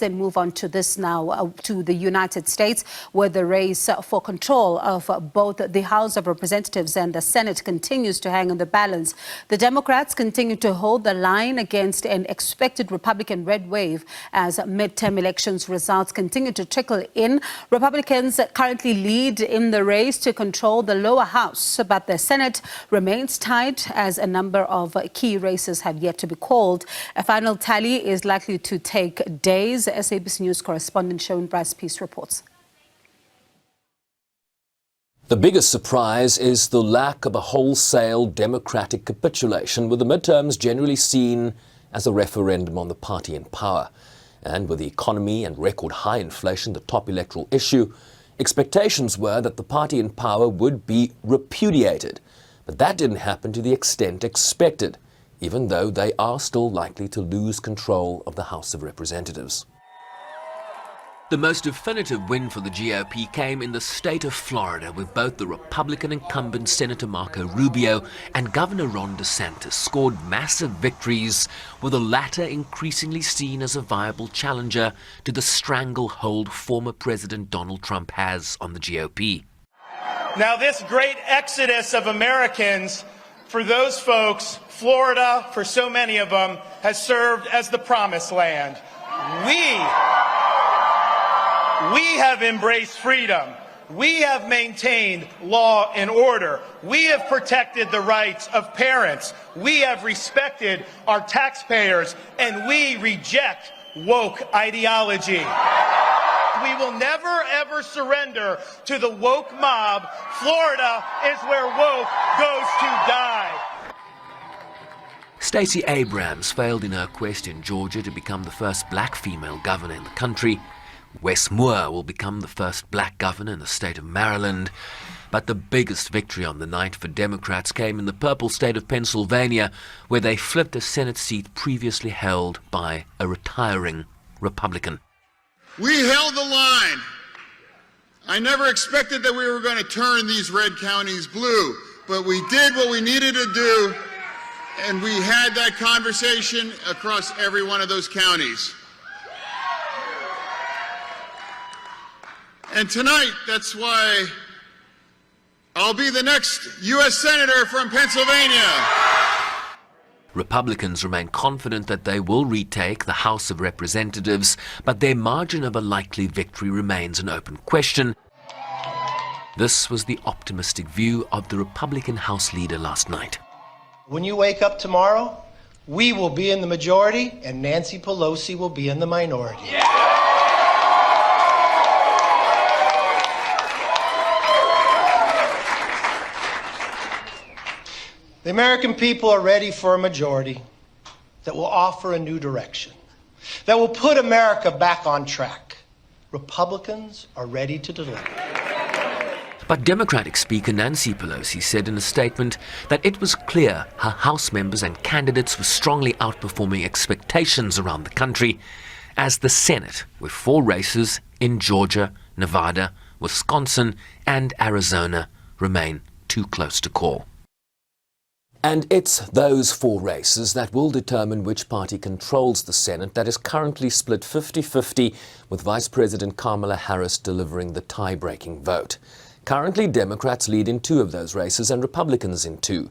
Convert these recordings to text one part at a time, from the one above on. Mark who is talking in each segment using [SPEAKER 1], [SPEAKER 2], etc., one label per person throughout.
[SPEAKER 1] then move on to this now, to the United States, where the race for control of both the House of Representatives and the Senate continues to hang in the balance. The Democrats continue to hold the line against an expected Republican red wave as midterm elections results continue to trickle in. Republicans currently lead in the race to control the lower house, but the Senate remains tight as a number of key races have yet to be called. A final tally is likely to take days. SABC News correspondent Sherwin Bryce-Pease reports.
[SPEAKER 2] The biggest surprise is the lack of a wholesale democratic capitulation, with the midterms generally seen as a referendum on the party in power. And with the economy and record high inflation the top electoral issue, expectations were that the party in power would be repudiated. But that didn't happen to the extent expected, even though they are still likely to lose control of the House of Representatives. The most definitive win for the GOP came in the state of Florida, with both the Republican incumbent Senator Marco Rubio and Governor Ron DeSantis scored massive victories, with the latter increasingly seen as a viable challenger to the stranglehold former President Donald Trump has on the GOP.
[SPEAKER 3] Now, this great exodus of Americans, for those folks, Florida, for so many of them, has served as the promised land. We have embraced freedom. We have maintained law and order. We have protected the rights of parents. We have respected our taxpayers, and we reject woke ideology. We will never, ever surrender to the woke mob. Florida is where woke goes to die.
[SPEAKER 2] Stacey Abrams failed in her quest in Georgia to become the first black female governor in the country. Wes Moore will become the first black governor in the state of Maryland. But the biggest victory on the night for Democrats came in the purple state of Pennsylvania, where they flipped a Senate seat previously held by a retiring Republican.
[SPEAKER 4] We held the line. I never expected that we were going to turn these red counties blue, but we did what we needed to do, and we had that conversation across every one of those counties. And tonight, that's why I'll be the next U.S. Senator from Pennsylvania.
[SPEAKER 2] Republicans remain confident that they will retake the House of Representatives, but their margin of a likely victory remains an open question. This was the optimistic view of the Republican House leader last night.
[SPEAKER 5] When you wake up tomorrow, we will be in the majority and Nancy Pelosi will be in the minority. Yeah! The American people are ready for a majority that will offer a new direction, that will put America back on track. Republicans are ready to deliver.
[SPEAKER 2] But Democratic Speaker Nancy Pelosi said in a statement that it was clear her House members and candidates were strongly outperforming expectations around the country, as the Senate, with 4 races in Georgia, Nevada, Wisconsin, and Arizona, remain too close to call. And it's those 4 races that will determine which party controls the Senate, that is currently split 50-50, with Vice President Kamala Harris delivering the tie-breaking vote. Currently, Democrats lead in 2 of those races and Republicans in 2.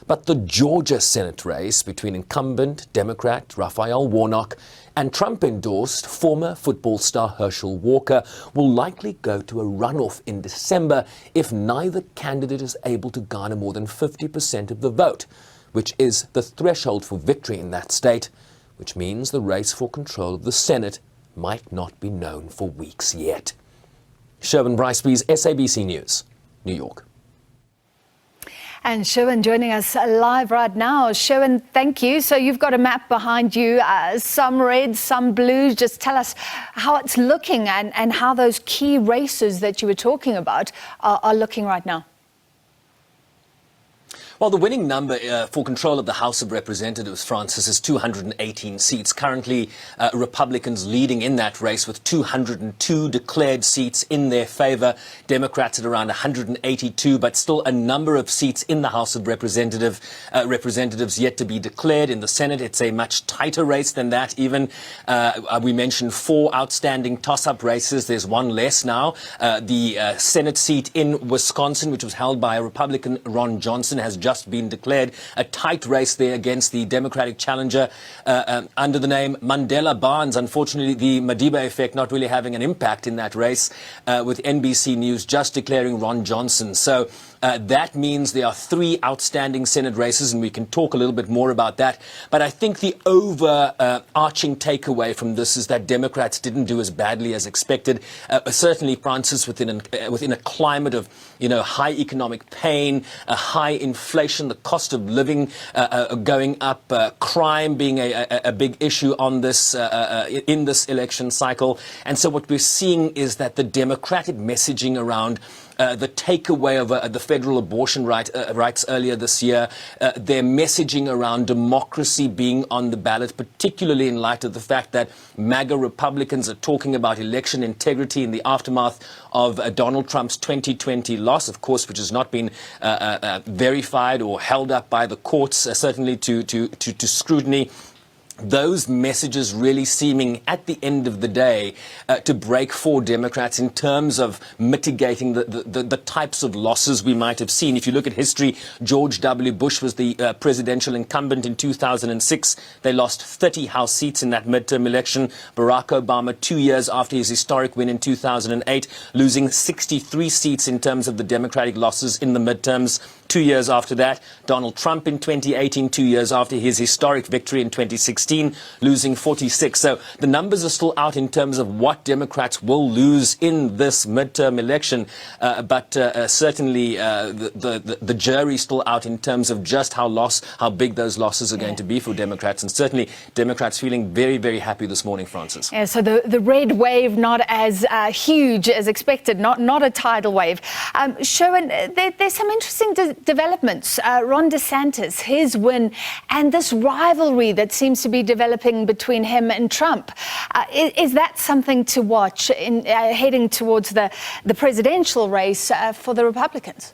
[SPEAKER 2] But the Georgia Senate race between incumbent Democrat Raphael Warnock and Trump-endorsed former football star Herschel Walker will likely go to a runoff in December if neither candidate is able to garner more than 50% of the vote, which is the threshold for victory in that state, which means the race for control of the Senate might not be known for weeks yet. Sherwin Bryce-Pease, SABC News, New York.
[SPEAKER 6] And Sherwin joining us live right now. Sherwin, thank you. So you've got a map behind you, some red, some blue. Just tell us how it's looking and how those key races that you were talking about are looking right now.
[SPEAKER 7] Well, the winning number for control of the House of Representatives, Francis, is 218 seats. Currently, Republicans leading in that race with 202 declared seats in their favor. Democrats at around 182, but still a number of seats in the House of Representatives yet to be declared. In the Senate, it's a much tighter race than that even. We mentioned 4 outstanding toss-up races. There's one less now. The Senate seat in Wisconsin, which was held by a Republican, Ron Johnson, has just been declared. A tight race there against the Democratic challenger under the name Mandela Barnes. Unfortunately, the Madiba effect not really having an impact in that race, with NBC News just declaring Ron Johnson. So that means there are 3 outstanding Senate races, and we can talk a little bit more about that. But I think the overarching takeaway from this is that Democrats didn't do as badly as expected. Certainly, Francis, within a climate of high economic pain, high inflation, the cost of living going up, crime being a big issue on this in this election cycle. And so what we're seeing is that the Democratic messaging around the takeaway of the federal abortion rights earlier this year, their messaging around democracy being on the ballot, particularly in light of the fact that MAGA Republicans are talking about election integrity in the aftermath of Donald Trump's 2020 loss, of course, which has not been verified or held up by the courts, certainly to scrutiny. Those messages really seeming at the end of the day to break for Democrats in terms of mitigating the types of losses we might have seen. If you look at history, George W. Bush was the presidential incumbent in 2006. They lost 30 House seats in that midterm election. Barack Obama, 2 years after his historic win in 2008, losing 63 seats in terms of the Democratic losses in the midterms. 2 years after that, Donald Trump in 2018, 2 years after his historic victory in 2016, losing 46. So the numbers are still out in terms of what Democrats will lose in this midterm election. But certainly the jury's still out in terms of just how big those losses are going to be for Democrats. And certainly Democrats feeling very, very happy this morning, Francis.
[SPEAKER 6] Yeah, so the red wave not as huge as expected, not a tidal wave. Sherwin, there's some interesting developments. Ron DeSantis, his win, and this rivalry that seems to be developing between him and Trump. Is that something to watch in heading towards the presidential race for the Republicans?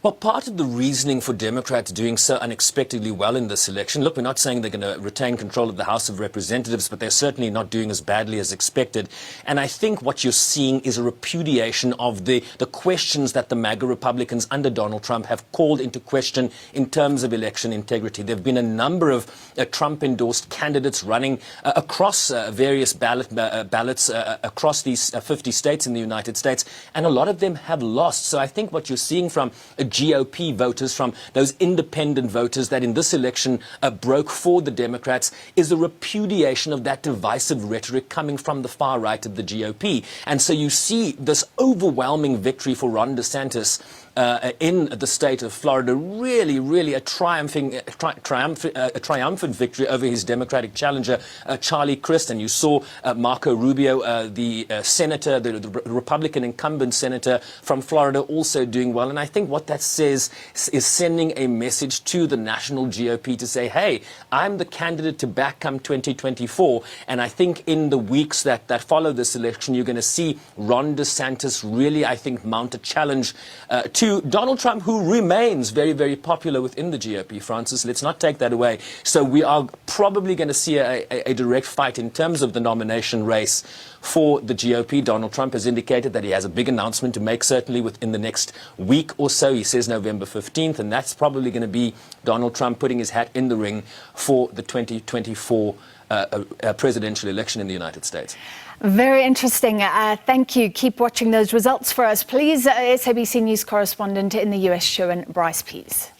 [SPEAKER 7] Well, part of the reasoning for Democrats doing so unexpectedly well in this election, look, we're not saying they're going to retain control of the House of Representatives, but they're certainly not doing as badly as expected. And I think what you're seeing is a repudiation of the questions that the MAGA Republicans under Donald Trump have called into question in terms of election integrity. There have been a number of Trump-endorsed candidates running across various ballots across these 50 states in the United States, and a lot of them have lost. So I think what you're seeing from GOP voters, from those independent voters that in this election broke for the Democrats, is a repudiation of that divisive rhetoric coming from the far right of the GOP. And so you see this overwhelming victory for Ron DeSantis in the state of Florida, really a triumphant victory over his Democratic challenger, Charlie Crist. And you saw Marco Rubio, the senator, the Republican incumbent senator from Florida, also doing well. And I think what that says is sending a message to the national GOP to say, hey, I'm the candidate to back come 2024. And I think in the weeks that follow this election, you're going to see Ron DeSantis really, I think, mount a challenge to Donald Trump, who remains very, very popular within the GOP, Francis. Let's not take that away. So we are probably going to see a direct fight in terms of the nomination race for the GOP. Donald Trump has indicated that he has a big announcement to make, certainly within the next week or so. He says November 15th, and that's probably going to be Donald Trump putting his hat in the ring for the 2024 presidential election in the United States.
[SPEAKER 6] Very interesting. Thank you. Keep watching those results for us, please. SABC News correspondent in the US, Sherwin Bryce-Pease.